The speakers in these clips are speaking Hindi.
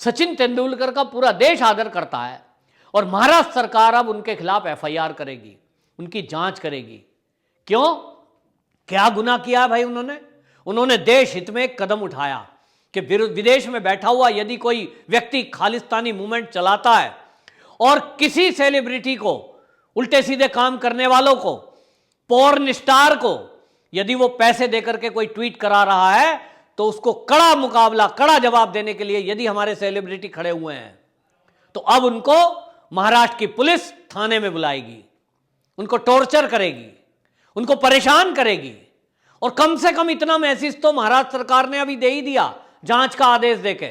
सचिन तेंदुलकर का पूरा देश आदर करता है और महाराष्ट्र सरकार अब उनके खिलाफ एफआईआर करेगी, उनकी जांच करेगी। क्यों? क्या गुनाह किया है भाई उन्होंने देश हित में एक कदम उठाया कि विदेश में बैठा हुआ यदि कोई व्यक्ति खालिस्तानी मूवमेंट चलाता है और किसी सेलिब्रिटी को, उल्टे सीधे काम करने वालों को, पॉर्न स्टार को यदि वो पैसे देकर के कोई ट्वीट करा रहा है तो उसको कड़ा मुकाबला, कड़ा जवाब देने के लिए यदि हमारे सेलिब्रिटी खड़े हुए हैं तो अब उनको महाराष्ट्र की पुलिस थाने में बुलाएगी, उनको टॉर्चर करेगी, उनको परेशान करेगी। और कम से कम इतना मैसेज तो महाराष्ट्र सरकार ने अभी दे ही दिया जांच का आदेश देके।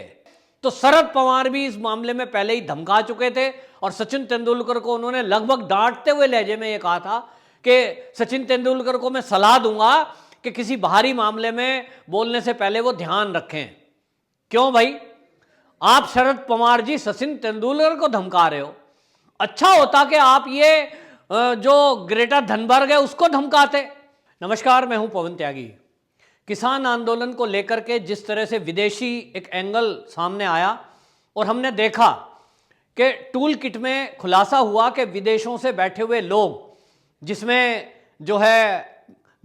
तो शरद पवार भी इस मामले में पहले ही धमका चुके थे और सचिन तेंदुलकर को उन्होंने लगभग डांटते हुए लहजे में यह कहा था कि सचिन तेंदुलकर को मैं सलाह दूंगा कि किसी बाहरी मामले में बोलने से पहले वो ध्यान रखें। क्यों भाई? आप शरद पवार जी सचिन तेंदुलकर को धमका रहे हो। अच्छा होता कि आप ये जो ग्रेटा थनबर्ग है उसको धमकाते। नमस्कार, मैं हूं पवन त्यागी। किसान आंदोलन को लेकर के जिस तरह से विदेशी एक एंगल सामने आया और हमने देखा कि टूल किट में खुलासा हुआ कि विदेशों से बैठे हुए लोग, जिसमें जो है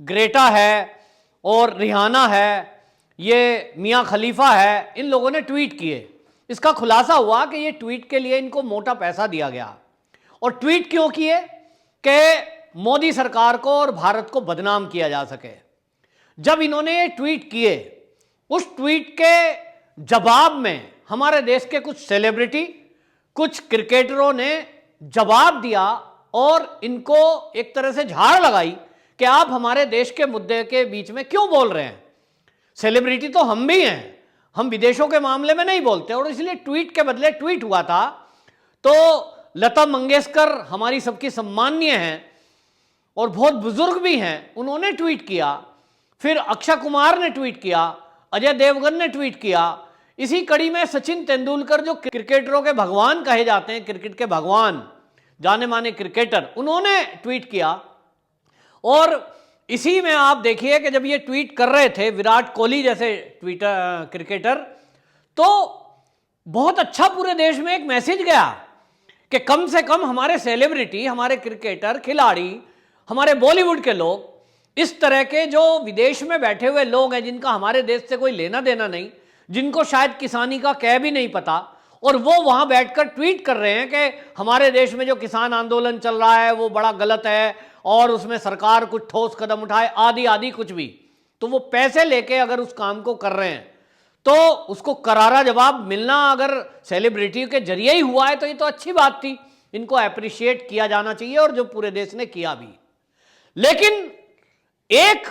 ग्रेटा है और रिहाना है, ये मियां खलीफा है, इन लोगों ने ट्वीट किए। इसका खुलासा हुआ कि ये ट्वीट के लिए इनको मोटा पैसा दिया गया। और ट्वीट क्यों किए? कि मोदी सरकार को और भारत को बदनाम किया जा सके। जब इन्होंने ये ट्वीट किए, उस ट्वीट के जवाब में हमारे देश के कुछ सेलिब्रिटी, कुछ क्रिकेटरों ने जवाब दिया और इनको एक तरह से झाड़ लगाई कि आप हमारे देश के मुद्दे के बीच में क्यों बोल रहे हैं। सेलिब्रिटी तो हम भी हैं, हम विदेशों के मामले में नहीं बोलते। और इसलिए ट्वीट के बदले ट्वीट हुआ था। तो लता मंगेशकर हमारी सबकी सम्माननीय हैं और बहुत बुजुर्ग भी हैं, उन्होंने ट्वीट किया। फिर अक्षय कुमार ने ट्वीट किया, अजय देवगन ने ट्वीट किया। इसी कड़ी में सचिन तेंदुलकर, जो क्रिकेटरों के भगवान कहे जाते हैं, क्रिकेट के भगवान, जाने माने क्रिकेटर, उन्होंने ट्वीट किया। और इसी में आप देखिए कि जब ये ट्वीट कर रहे थे विराट कोहली जैसे ट्वीटर क्रिकेटर, तो बहुत अच्छा पूरे देश में एक मैसेज गया कि कम से कम हमारे सेलिब्रिटी, हमारे क्रिकेटर, खिलाड़ी, हमारे बॉलीवुड के लोग, इस तरह के जो विदेश में बैठे हुए लोग हैं जिनका हमारे देश से कोई लेना देना नहीं, जिनको शायद किसानी का कै भी नहीं पता, और वो वहां बैठकर ट्वीट कर रहे हैं कि हमारे देश में जो किसान आंदोलन चल रहा है वो बड़ा गलत है और उसमें सरकार कुछ ठोस कदम उठाए, आदि आदि कुछ भी। तो वो पैसे लेके अगर उस काम को कर रहे हैं तो उसको करारा जवाब मिलना अगर सेलिब्रिटी के जरिए ही हुआ है तो ये तो अच्छी बात थी, इनको अप्रिशिएट किया जाना चाहिए और जो पूरे देश ने किया भी। लेकिन एक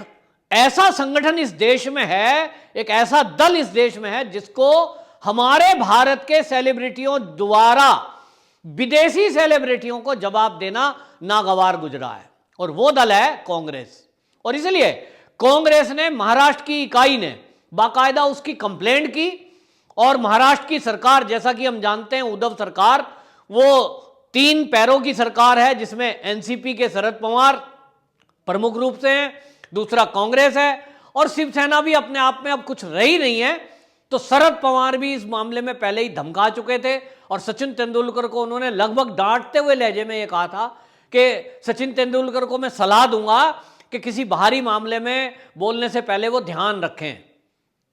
ऐसा संगठन इस देश में है, एक ऐसा दल इस देश में है जिसको हमारे भारत के सेलिब्रिटियों द्वारा विदेशी सेलिब्रिटियों को जवाब देना नागवार गुजरा है, और वो दल है कांग्रेस। और इसलिए कांग्रेस ने, महाराष्ट्र की इकाई ने बाकायदा उसकी कंप्लेंट की और महाराष्ट्र की सरकार, जैसा कि हम जानते हैं उद्धव सरकार, वो 3 पैरों की सरकार है जिसमें एनसीपी के शरद पवार प्रमुख रूप से हैं, दूसरा कांग्रेस है और शिवसेना भी अपने आप में अब कुछ रही नहीं है। तो शरद पवार भी इस मामले में पहले ही धमका चुके थे और सचिन तेंदुलकर को उन्होंने लगभग डांटते हुए लहजे में यह कहा था कि सचिन तेंदुलकर को मैं सलाह दूंगा कि किसी बाहरी मामले में बोलने से पहले वो ध्यान रखें।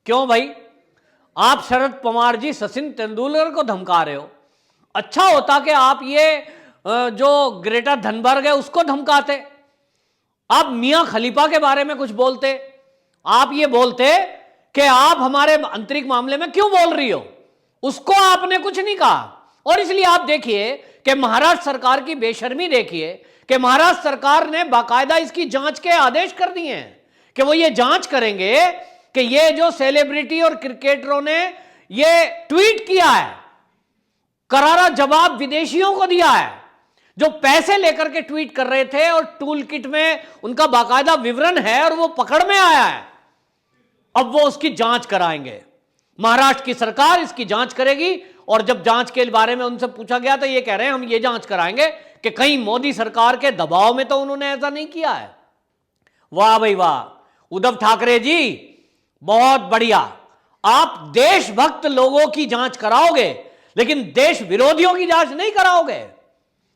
क्यों भाई? आप शरद पवार जी सचिन तेंदुलकर को धमका रहे हो। अच्छा होता कि आप ये जो ग्रेटा थनबर्ग है उसको धमकाते, आप मियां खलीफा के बारे में कुछ बोलते, आप ये बोलते कि आप हमारे आंतरिक मामले में क्यों बोल रही हो, उसको आपने कुछ नहीं कहा। और इसलिए आप देखिए कि महाराष्ट्र सरकार की बेशर्मी देखिए कि महाराष्ट्र सरकार ने बाकायदा इसकी जांच के आदेश कर दिए हैं कि वो ये जांच करेंगे कि ये जो सेलिब्रिटी और क्रिकेटरों ने ये ट्वीट किया है, करारा जवाब विदेशियों को दिया है जो पैसे लेकर के ट्वीट कर रहे थे, और टूल किट में उनका बाकायदा विवरण है और वो पकड़ में आया है। अब वो उसकी जांच कराएंगे, महाराष्ट्र की सरकार इसकी जांच करेगी। और जब जांच के बारे में उनसे पूछा गया तो ये कह रहे हैं हम ये जांच कराएंगे कि कहीं मोदी सरकार के दबाव में तो उन्होंने ऐसा नहीं किया है। वाह भाई वाह, उद्धव ठाकरे जी बहुत बढ़िया। आप देशभक्त लोगों की जांच कराओगे, लेकिन देश विरोधियों की जांच नहीं कराओगे।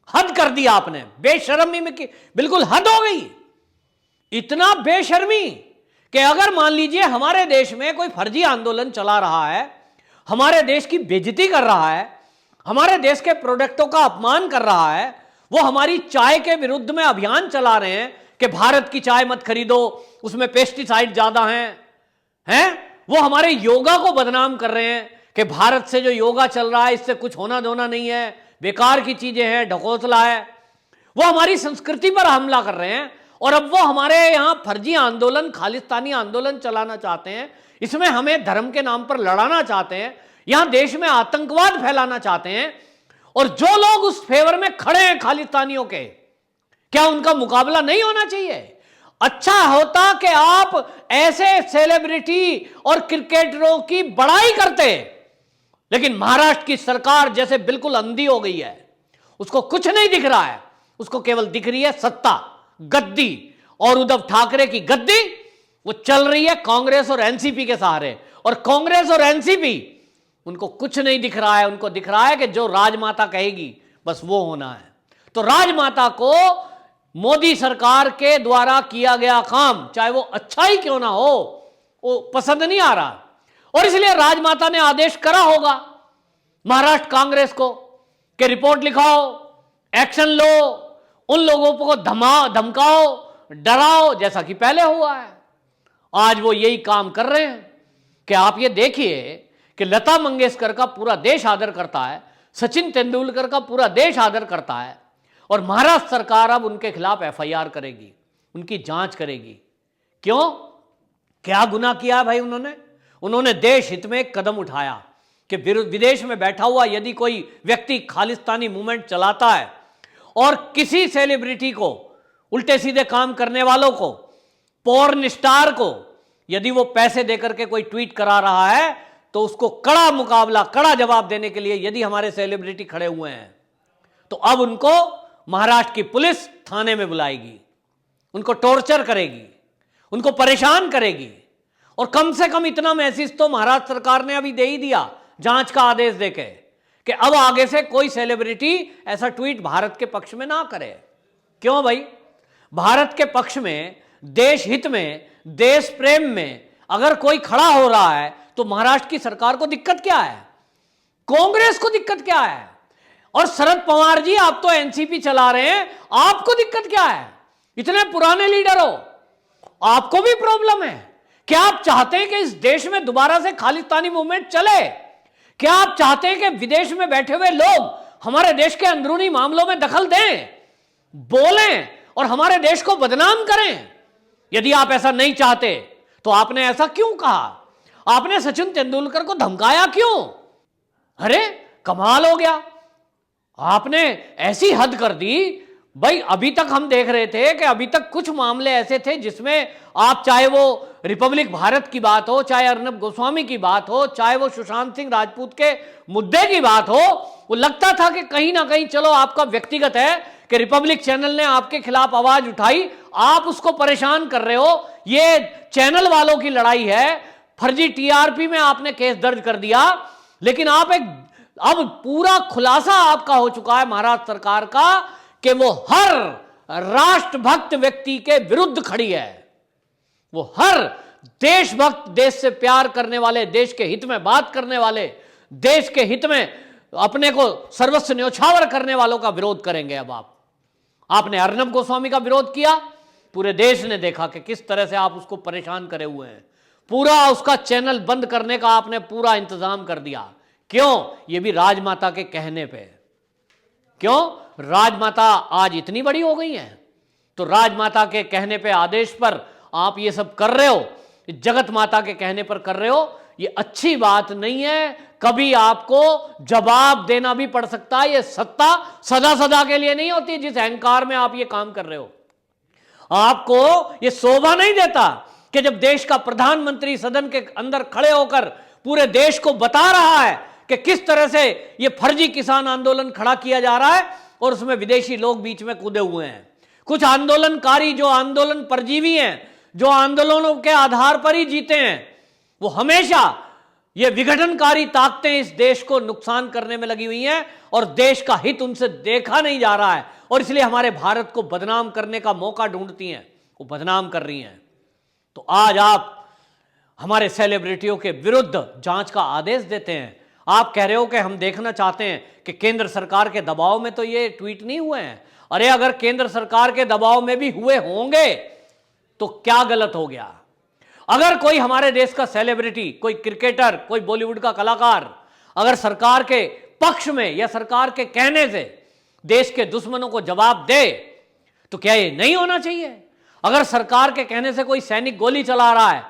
हद कर दी आपने, बेशर्मी में की बिल्कुल हद हो गई। इतना बेशर्मी कि अगर मान लीजिए हमारे देश में कोई फर्जी आंदोलन चला रहा है, हमारे देश की बेइज्जती कर रहा है, हमारे देश के प्रोडक्टों का अपमान कर रहा है, वो हमारी चाय के विरुद्ध में अभियान चला रहे हैं कि भारत की चाय मत खरीदो, उसमें पेस्टिसाइड ज्यादा हैं, वो हमारे योगा को बदनाम कर रहे हैं कि भारत से जो योगा चल रहा है इससे कुछ होना धोना नहीं है, बेकार की चीजें हैं, ढकोसला है। वो हमारी संस्कृति पर हमला कर रहे हैं और अब वो हमारे यहां फर्जी आंदोलन, खालिस्तानी आंदोलन चलाना चाहते हैं, इसमें हमें धर्म के नाम पर लड़ाना चाहते हैं, यहां देश में आतंकवाद फैलाना चाहते हैं। और जो लोग उस फेवर में खड़े हैं खालिस्तानियों के, क्या उनका मुकाबला नहीं होना चाहिए? अच्छा होता कि आप ऐसे सेलिब्रिटी और क्रिकेटरों की बड़ाई करते, लेकिन महाराष्ट्र की सरकार जैसे बिल्कुल अंधी हो गई है, उसको कुछ नहीं दिख रहा है, उसको केवल दिख रही है सत्ता, गद्दी, और उद्धव ठाकरे की गद्दी वो चल रही है कांग्रेस और एनसीपी के सहारे। और कांग्रेस और एनसीपी, उनको कुछ नहीं दिख रहा है, उनको दिख रहा है कि जो राजमाता कहेगी बस वो होना है। तो राजमाता को मोदी सरकार के द्वारा किया गया काम, चाहे वो अच्छा ही क्यों ना हो, वो पसंद नहीं आ रहा, और इसलिए राजमाता ने आदेश करा होगा महाराष्ट्र कांग्रेस को कि रिपोर्ट लिखाओ, एक्शन लो, उन लोगों को धमकाओ, डराओ, जैसा कि पहले हुआ है। आज वो यही काम कर रहे हैं कि आप ये देखिए कि लता मंगेशकर का पूरा देश आदर करता है, सचिन तेंदुलकर का पूरा देश आदर करता है, और महाराष्ट्र सरकार अब उनके खिलाफ एफआईआर करेगी, उनकी जांच करेगी। क्यों? क्या गुनाह किया है भाई उन्होंने देश हित में एक कदम उठाया कि विदेश में बैठा हुआ यदि कोई व्यक्ति खालिस्तानी मूवमेंट चलाता है और किसी सेलिब्रिटी को, उल्टे सीधे काम करने वालों को, पॉर्न स्टार को यदि वो पैसे देकर के कोई ट्वीट करा रहा है, तो उसको कड़ा मुकाबला, कड़ा जवाब देने के लिए यदि हमारे सेलिब्रिटी खड़े हुए हैं, तो अब उनको महाराष्ट्र की पुलिस थाने में बुलाएगी, उनको टॉर्चर करेगी, उनको परेशान करेगी। और कम से कम इतना मैसेज तो महाराष्ट्र सरकार ने अभी दे ही दिया, जांच का आदेश देके, कि अब आगे से कोई सेलिब्रिटी ऐसा ट्वीट भारत के पक्ष में ना करे। क्यों भाई? भारत के पक्ष में, देश हित में, देश प्रेम में अगर कोई खड़ा हो रहा है तो महाराष्ट्र की सरकार को दिक्कत क्या है? कांग्रेस को दिक्कत क्या है? और शरद पवार जी, आप तो एनसीपी चला रहे हैं, आपको दिक्कत क्या है? इतने पुराने लीडर हो, आपको भी प्रॉब्लम है? क्या आप चाहते हैं कि इस देश में दोबारा से खालिस्तानी मूवमेंट चले? क्या आप चाहते हैं कि विदेश में बैठे हुए लोग हमारे देश के अंदरूनी मामलों में दखल दें, बोलें और हमारे देश को बदनाम करें? यदि आप ऐसा नहीं चाहते तो आपने ऐसा क्यों कहा? आपने सचिन तेंदुलकर को धमकाया क्यों? अरे कमाल हो गया, आपने ऐसी हद कर दी भाई। अभी तक हम देख रहे थे कि अभी तक कुछ मामले ऐसे थे जिसमें आप, चाहे वो रिपब्लिक भारत की बात हो, चाहे अर्नब गोस्वामी की बात हो, चाहे वो सुशांत सिंह राजपूत के मुद्दे की बात हो, वो लगता था कि कहीं ना कहीं चलो आपका व्यक्तिगत है कि रिपब्लिक चैनल ने आपके खिलाफ आवाज उठाई, आप उसको परेशान कर रहे हो, ये चैनल वालों की लड़ाई है, फर्जी टीआरपी में आपने केस दर्ज कर दिया। लेकिन आप अब पूरा खुलासा आपका हो चुका है महाराष्ट्र सरकार का कि वो हर राष्ट्रभक्त व्यक्ति के विरुद्ध खड़ी है, वो हर देशभक्त, देश से प्यार करने वाले, देश के हित में बात करने वाले, देश के हित में अपने को सर्वस्व न्योछावर करने वालों का विरोध करेंगे। अब आपने अर्नब गोस्वामी का विरोध किया, पूरे देश ने देखा कि किस तरह से आप उसको परेशान करे हुए हैं, पूरा उसका चैनल बंद करने का आपने पूरा इंतजाम कर दिया। क्यों? ये भी राजमाता के कहने पे। क्यों? राजमाता आज इतनी बड़ी हो गई है, तो राजमाता के कहने पे, आदेश पर आप ये सब कर रहे हो, जगत माता के कहने पर कर रहे हो, ये अच्छी बात नहीं है। कभी आपको जवाब देना भी पड़ सकता है। ये सत्ता सदा सदा के लिए नहीं होती। जिस अहंकार में आप ये काम कर रहे हो, आपको ये शोभा नहीं देता कि जब देश का प्रधानमंत्री सदन के अंदर खड़े होकर पूरे देश को बता रहा है कि किस तरह से ये फर्जी किसान आंदोलन खड़ा किया जा रहा है और उसमें विदेशी लोग बीच में कूदे हुए हैं। कुछ आंदोलनकारी जो आंदोलन परजीवी हैं, जो आंदोलनों के आधार पर ही जीते हैं, वो हमेशा ये विघटनकारी ताकतें इस देश को नुकसान करने में लगी हुई हैं और देश का हित उनसे देखा नहीं जा रहा है और इसलिए हमारे भारत को बदनाम करने का मौका ढूंढती हैं, वो बदनाम कर रही हैं। तो आज आप हमारे सेलिब्रिटियों के विरुद्ध जांच का आदेश देते हैं। आप कह रहे हो कि हम देखना चाहते हैं कि केंद्र सरकार के दबाव में तो ये ट्वीट नहीं हुए हैं। अरे अगर केंद्र सरकार के दबाव में भी हुए होंगे तो क्या गलत हो गया? अगर कोई हमारे देश का सेलिब्रिटी, कोई क्रिकेटर, कोई बॉलीवुड का कलाकार अगर सरकार के पक्ष में या सरकार के कहने से देश के दुश्मनों को जवाब दे तो क्या ये नहीं होना चाहिए? अगर सरकार के कहने से कोई सैनिक गोली चला रहा है,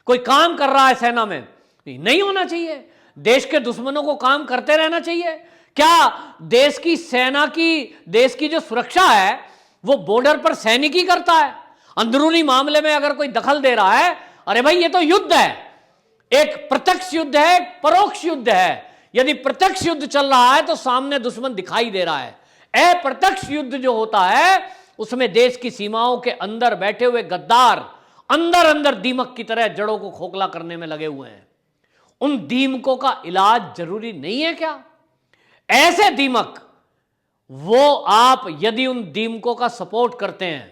कोई काम कर रहा है सेना में, नहीं होना चाहिए? देश के दुश्मनों को काम करते रहना चाहिए? क्या देश की सेना की, देश की जो सुरक्षा है वो बॉर्डर पर सैनिक ही करता है? अंदरूनी मामले में अगर कोई दखल दे रहा है, अरे भाई ये तो युद्ध है, एक प्रत्यक्ष युद्ध है, एक परोक्ष युद्ध है। यदि प्रत्यक्ष युद्ध चल रहा है तो सामने दुश्मन दिखाई दे रहा है। अप्रत्यक्ष युद्ध जो होता है उसमें देश की सीमाओं के अंदर बैठे हुए गद्दार अंदर अंदर दीमक की तरह जड़ों को खोखला करने में लगे हुए हैं। उन दीमकों का इलाज जरूरी नहीं है क्या? ऐसे दीमक, वो आप यदि उन दीमकों का सपोर्ट करते हैं,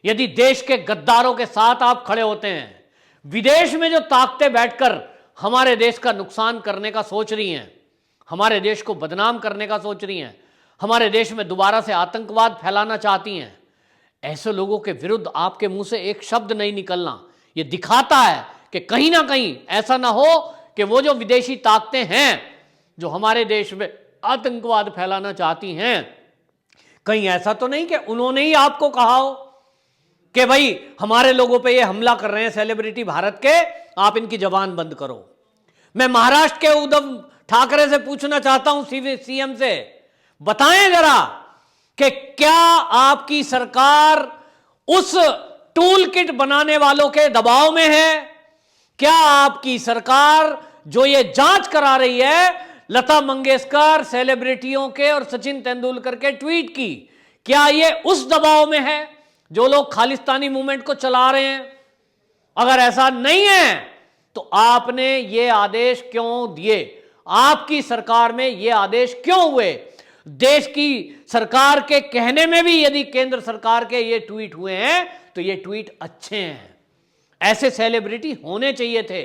यदि देश के गद्दारों के साथ आप खड़े होते हैं, विदेश में जो ताकतें बैठकर हमारे देश का नुकसान करने का सोच रही हैं, हमारे देश को बदनाम करने का सोच रही हैं, हमारे देश में दोबारा से आतंकवाद फैलाना चाहती हैं, ऐसे लोगों के विरुद्ध आपके मुंह से एक शब्द नहीं निकलना, यह दिखाता है कि कहीं ना कहीं ऐसा ना हो कि वो जो विदेशी ताकतें हैं जो हमारे देश में आतंकवाद फैलाना चाहती हैं, कहीं ऐसा तो नहीं कि उन्होंने ही आपको कहा हो कि भाई हमारे लोगों पे ये हमला कर रहे हैं सेलिब्रिटी भारत के, आप इनकी जबान बंद करो। मैं महाराष्ट्र के उद्धव ठाकरे से पूछना चाहता हूं, सीएम से, बताएं जरा कि क्या आपकी सरकार उस टूल किट बनाने वालों के दबाव में है? क्या आपकी सरकार जो ये जांच करा रही है लता मंगेशकर, सेलिब्रिटियों के और सचिन तेंदुलकर के ट्वीट की, क्या ये उस दबाव में है जो लोग खालिस्तानी मूवमेंट को चला रहे हैं? अगर ऐसा नहीं है तो आपने ये आदेश क्यों दिए? आपकी सरकार में ये आदेश क्यों हुए? देश की सरकार के कहने में भी यदि केंद्र सरकार के ये ट्वीट हुए हैं तो ये ट्वीट अच्छे हैं। ऐसे सेलिब्रिटी होने चाहिए थे,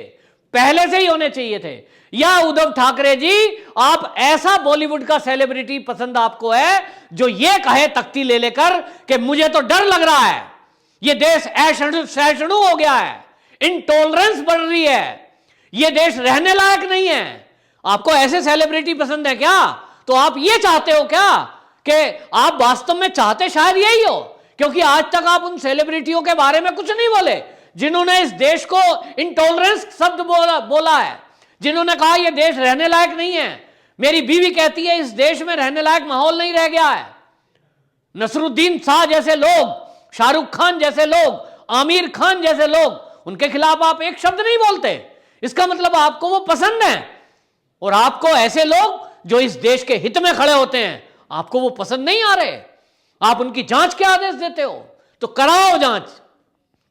पहले से ही होने चाहिए थे। या उद्धव ठाकरे जी, आप ऐसा बॉलीवुड का सेलिब्रिटी पसंद आपको है जो ये कहे तख्ती ले लेकर कि मुझे तो डर लग रहा है, ये देश असहिष्णु हो गया है, इंटॉलरेंस बढ़ रही है, ये देश रहने लायक नहीं है। आपको ऐसे सेलिब्रिटी पसंद है क्या? तो आप ये चाहते हो क्या कि आप वास्तव में चाहते शायद यही हो, क्योंकि आज तक आप उन सेलिब्रिटियों के बारे में कुछ नहीं बोले जिन्होंने इस देश को इंटॉलरेंस शब्द बोला है, जिन्होंने कहा यह देश रहने लायक नहीं है। मेरी बीवी कहती है इस देश में रहने लायक माहौल नहीं रह गया है। नसरुद्दीन शाह जैसे लोग, शाहरुख खान जैसे लोग, आमिर खान जैसे लोग, उनके खिलाफ आप एक शब्द नहीं बोलते। इसका मतलब आपको वो पसंद है, और आपको ऐसे लोग जो इस देश के हित में खड़े होते हैं आपको वो पसंद नहीं आ रहे। आप उनकी जांच के आदेश देते हो, तो कराओ जांच।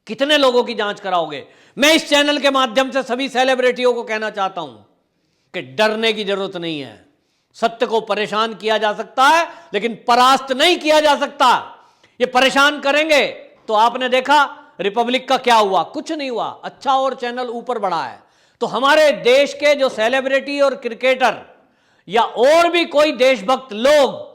कितने लोगों की जांच कराओगे? मैं इस चैनल के माध्यम से सभी सेलिब्रिटियों को कहना चाहता हूं कि डरने की जरूरत नहीं है। सत्य को परेशान किया जा सकता है लेकिन परास्त नहीं किया जा सकता। ये परेशान करेंगे तो आपने देखा रिपब्लिक का क्या हुआ, कुछ नहीं हुआ, अच्छा और चैनल ऊपर बढ़ा है। तो हमारे देश के जो सेलिब्रिटी और क्रिकेटर या और भी कोई देशभक्त लोग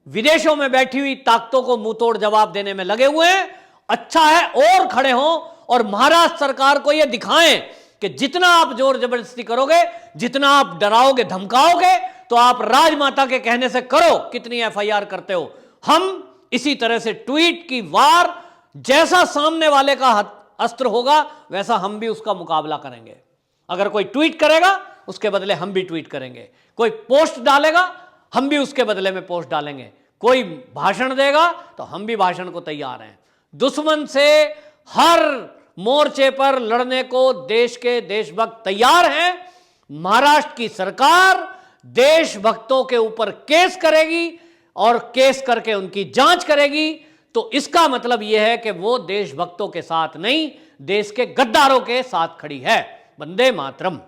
विदेशों में बैठी हुई ताकतों को मुंहतोड़ जवाब देने में लगे हुए हैं। अच्छा है और खड़े हों और महाराष्ट्र सरकार को यह दिखाएं कि जितना आप जोर जबरदस्ती करोगे, जितना आप डराओगे धमकाओगे, तो आप राजमाता के कहने से करो कितनी एफआईआर करते हो। हम इसी तरह से ट्वीट की वार, जैसा सामने वाले का अस्त्र होगा वैसा हम भी उसका मुकाबला करेंगे। अगर कोई ट्वीट करेगा उसके बदले हम भी ट्वीट करेंगे, कोई पोस्ट डालेगा हम भी उसके बदले में पोस्ट डालेंगे, कोई भाषण देगा तो हम भी भाषण को तैयार हैं। दुश्मन से हर मोर्चे पर लड़ने को देश के देशभक्त तैयार हैं। महाराष्ट्र की सरकार देशभक्तों के ऊपर केस करेगी और केस करके उनकी जांच करेगी, तो इसका मतलब यह है कि वो देशभक्तों के साथ नहीं, देश के गद्दारों के साथ खड़ी है। वंदे मातरम।